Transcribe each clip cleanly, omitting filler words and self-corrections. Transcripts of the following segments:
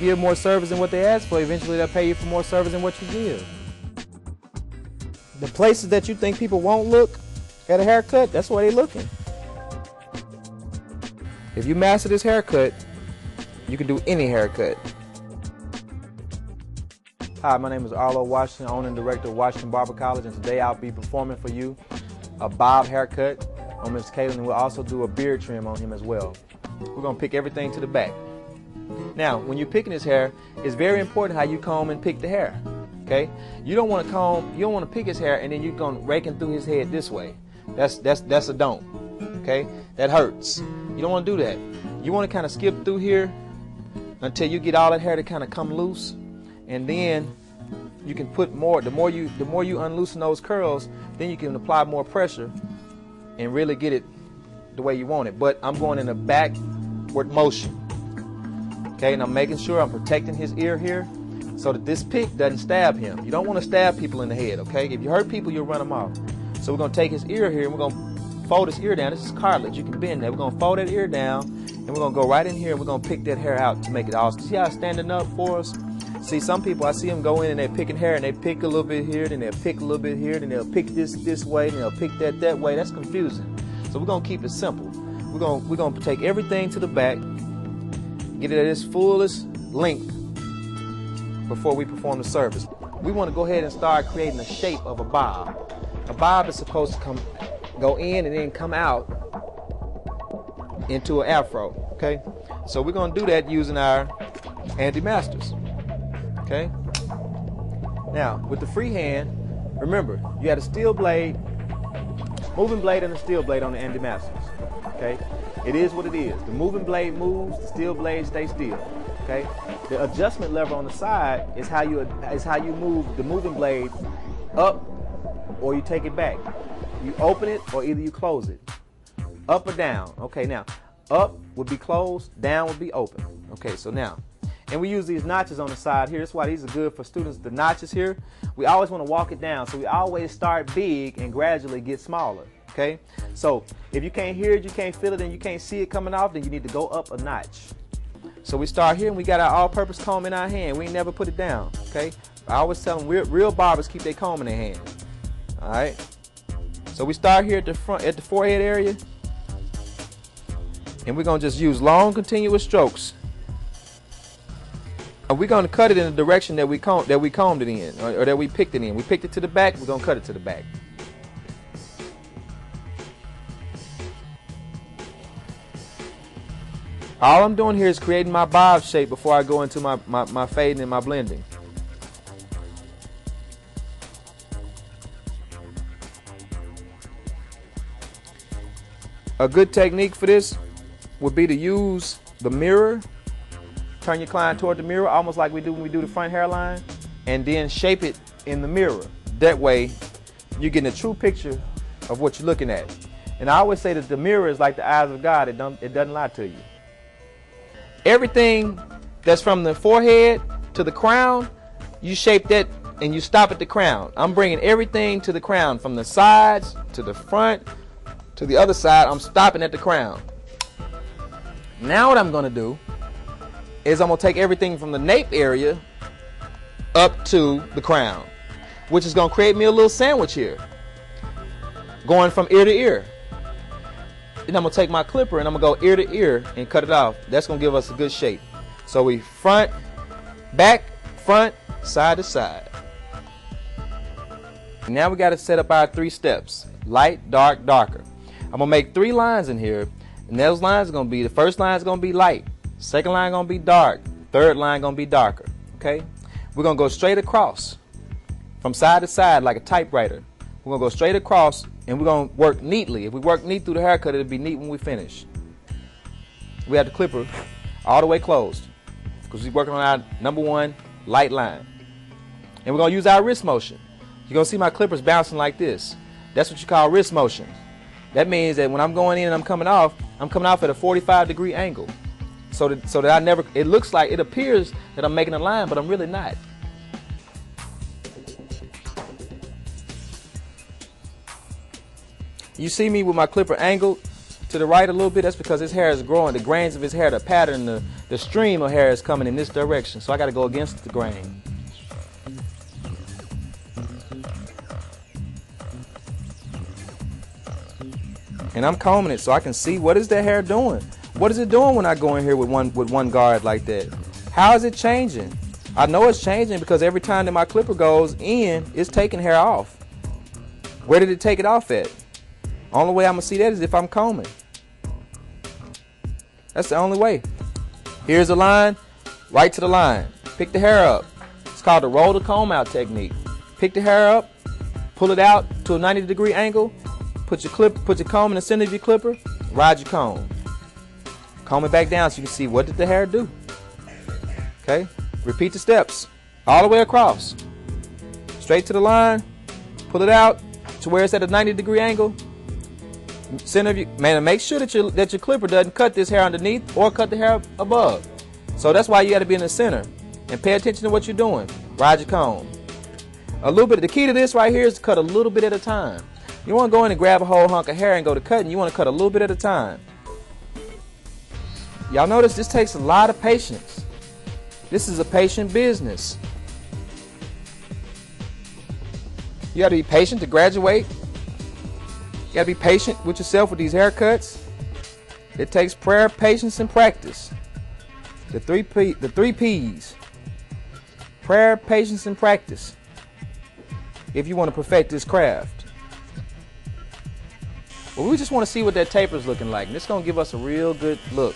give more service than what they ask for, eventually they'll pay you for more service than what you give. The places that you think people won't look at a haircut, that's where they're looking. If you master this haircut, you can do any haircut. Hi, my name is Arlo Washington, owner and director of Washington Barber College, and today I'll be performing for you a bob haircut on Mr. Caitlin, and we'll also do a beard trim on him as well. We're going to pick everything to the back. Now, when you're picking his hair, it's very important how you comb and pick the hair. Okay? You don't want to comb, you don't want to pick his hair and then you're going raking through his head this way. That's a don't. Okay? That hurts. You don't want to do that. You want to kind of skip through here until you get all that hair to kind of come loose, and then you can put more. The more you unloosen those curls, then you can apply more pressure and really get it the way you want it. But I'm going in a backward motion. Okay, and I'm making sure I'm protecting his ear here so that this pick doesn't stab him. You don't want to stab people in the head, okay? If you hurt people, you'll run them off. So we're going to take his ear here and we're going to fold his ear down. This is cartilage. You can bend that. We're going to fold that ear down and we're going to go right in here and we're going to pick that hair out to make it all. See how it's standing up for us? See, some people, I see them go in and they're picking hair and they pick a little bit here, then they'll pick a little bit here, then they'll pick this way, then they'll pick that way. That's confusing. So we're going to keep it simple. We're going to take everything to the back, get it at its fullest length before we perform the service. We want to go ahead and start creating the shape of a bob. A bob is supposed to go in and then come out into an afro, okay? So we're going to do that using our Andy Masters, okay? Now, with the free hand, remember, you had a steel blade, moving blade and a steel blade on the Andy Masters, okay? It is what it is. The moving blade moves, the steel blade stays still, okay? The adjustment lever on the side is how you move the moving blade up or you take it back. You open it or either you close it. Up or down. Okay, now, up would be closed, down would be open. Okay, so now, and we use these notches on the side here. That's why these are good for students. The notches here, we always want to walk it down. So we always start big and gradually get smaller. Okay, so if you can't hear it, you can't feel it, and you can't see it coming off, then you need to go up a notch. So we start here and we got our all-purpose comb in our hand. We ain't never put it down. Okay, I always tell them real barbers keep their comb in their hand. All right, so we start here at the front, at the forehead area, and we're gonna just use long continuous strokes. And we're gonna cut it in the direction that we combed it in, or that we picked it in. We picked it to the back. We're gonna cut it to the back. All I'm doing here is creating my bob shape before I go into my fading and my blending. A good technique for this would be to use the mirror. Turn your client toward the mirror, almost like we do when we do the front hairline, and then shape it in the mirror. That way, you're getting a true picture of what you're looking at. And I always say that the mirror is like the eyes of God. It doesn't lie to you. Everything that's from the forehead to the crown, you shape that and you stop at the crown. I'm bringing everything to the crown, from the sides to the front to the other side. I'm stopping at the crown. Now what I'm going to do is I'm going to take everything from the nape area up to the crown, which is going to create me a little sandwich here, going from ear to ear. Then I'm going to take my clipper and I'm going to go ear to ear and cut it off. That's going to give us a good shape. So we front, back, front, side to side. Now we got to set up our 3 steps: light, dark, darker. I'm going to make 3 lines in here, and those lines are going to be, the first line is going to be light, second line going to be dark, third line going to be darker. Okay? We're going to go straight across from side to side like a typewriter. We're going to go straight across, and we're going to work neatly. If we work neat through the haircut, it'll be neat when we finish. We have the clipper all the way closed because we're working on our number 1 light line. And we're going to use our wrist motion. You're going to see my clippers bouncing like this. That's what you call wrist motion. That means that when I'm going in and I'm coming off at a 45-degree angle. So that I never, it looks like, it appears that I'm making a line, but I'm really not. You see me with my clipper angled to the right a little bit. That's because his hair is growing. The grains of his hair, the pattern, the stream of hair is coming in this direction, so I got to go against the grain. And I'm combing it so I can see what is that hair doing. What is it doing when I go in here with one guard like that? How is it changing? I know it's changing because every time that my clipper goes in, it's taking hair off. Where did it take it off at? Only way I'm gonna see that is if I'm combing. That's the only way. Here's the line, right to the line. Pick the hair up. It's called the roll the comb out technique. Pick the hair up, pull it out to a 90-degree angle, put your comb in the center of your clipper, ride your comb. Comb it back down so you can see what did the hair do. Okay? Repeat the steps all the way across. Straight to the line, pull it out to where it's at a 90-degree angle. Center of your, man, make sure that your clipper doesn't cut this hair underneath or cut the hair above. So that's why you got to be in the center and pay attention to what you're doing. Ride your comb. A little bit. The key to this right here is to cut a little bit at a time. You want to go in and grab a whole hunk of hair and go to cutting. You want to cut a little bit at a time. Y'all notice this takes a lot of patience. This is a patient business. You got to be patient to graduate. You got to be patient with yourself with these haircuts. It takes prayer, patience, and practice. The three P's. Prayer, patience, and practice. If you want to perfect this craft. Well, we just want to see what that taper is looking like. And it's going to give us a real good look.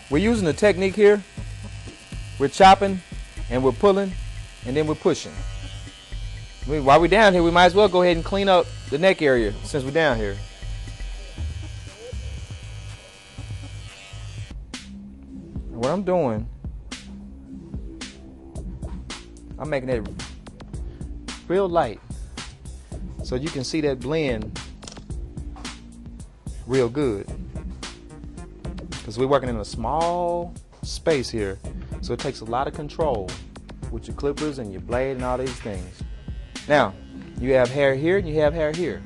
We're using the technique here. We're chopping and we're pulling and then we're pushing. While we're down here, we might as well go ahead and clean up the neck area since we're down here. What I'm doing, I'm making it real light so you can see that blend real good. Because we're working in a small space here, so it takes a lot of control with your clippers and your blade and all these things. Now, you have hair here and you have hair here.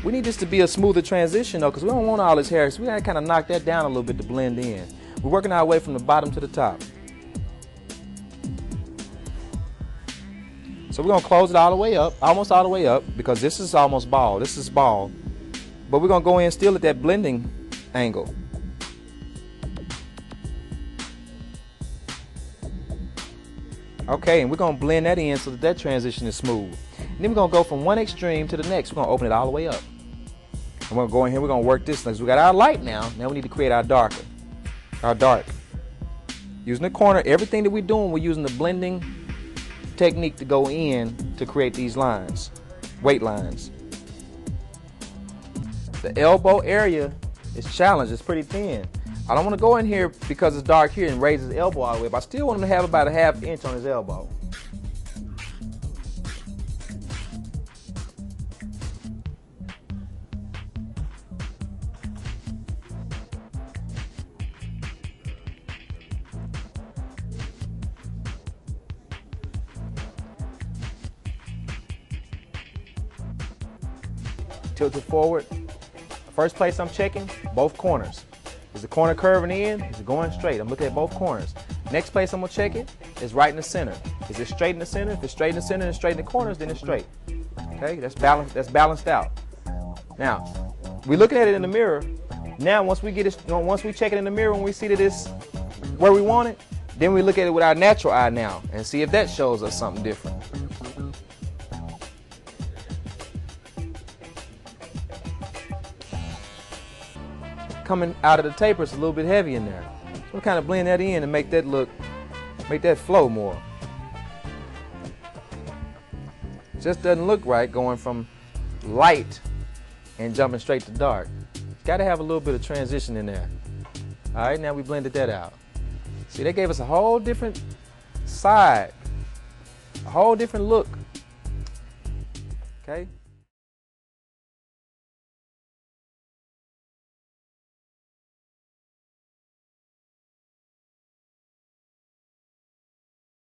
We need this to be a smoother transition though, because we don't want all this hair, so we gotta kind of knock that down a little bit to blend in. We're working our way from the bottom to the top. So we're gonna close it all the way up, almost all the way up, because this is almost bald. This is bald. But we're gonna go in still at that blending angle. Okay, and we're going to blend that in so that that transition is smooth. And then we're going to go from one extreme to the next. We're going to open it all the way up. And we're going to go in here, we're going to work this thing. So we got our light now. Now we need to create our dark. Using the corner, everything that we're doing, we're using the blending technique to go in to create these lines, weight lines. The elbow area is challenged. It's pretty thin. I don't want to go in here because it's dark here and raise his elbow all the way, but I still want him to have about a ½ inch on his elbow. Tilt it forward. First place I'm checking, both corners. Is the corner curving in? Is it going straight? I'm looking at both corners. Next place I'm going to check it is right in the center. Is it straight in the center? If it's straight in the center and straight in the corners, then it's straight. Okay, that's balanced out. Now, we're looking at it in the mirror. Now, once we check it in the mirror and we see that it's where we want it, then we look at it with our natural eye now and see if that shows us something different. Coming out of the taper, it's a little bit heavy in there. So we kind of blend that in and make that flow more. It just doesn't look right going from light and jumping straight to dark. Got to have a little bit of transition in there. All right, now we blended that out. See, they gave us a whole different side, a whole different look. Okay.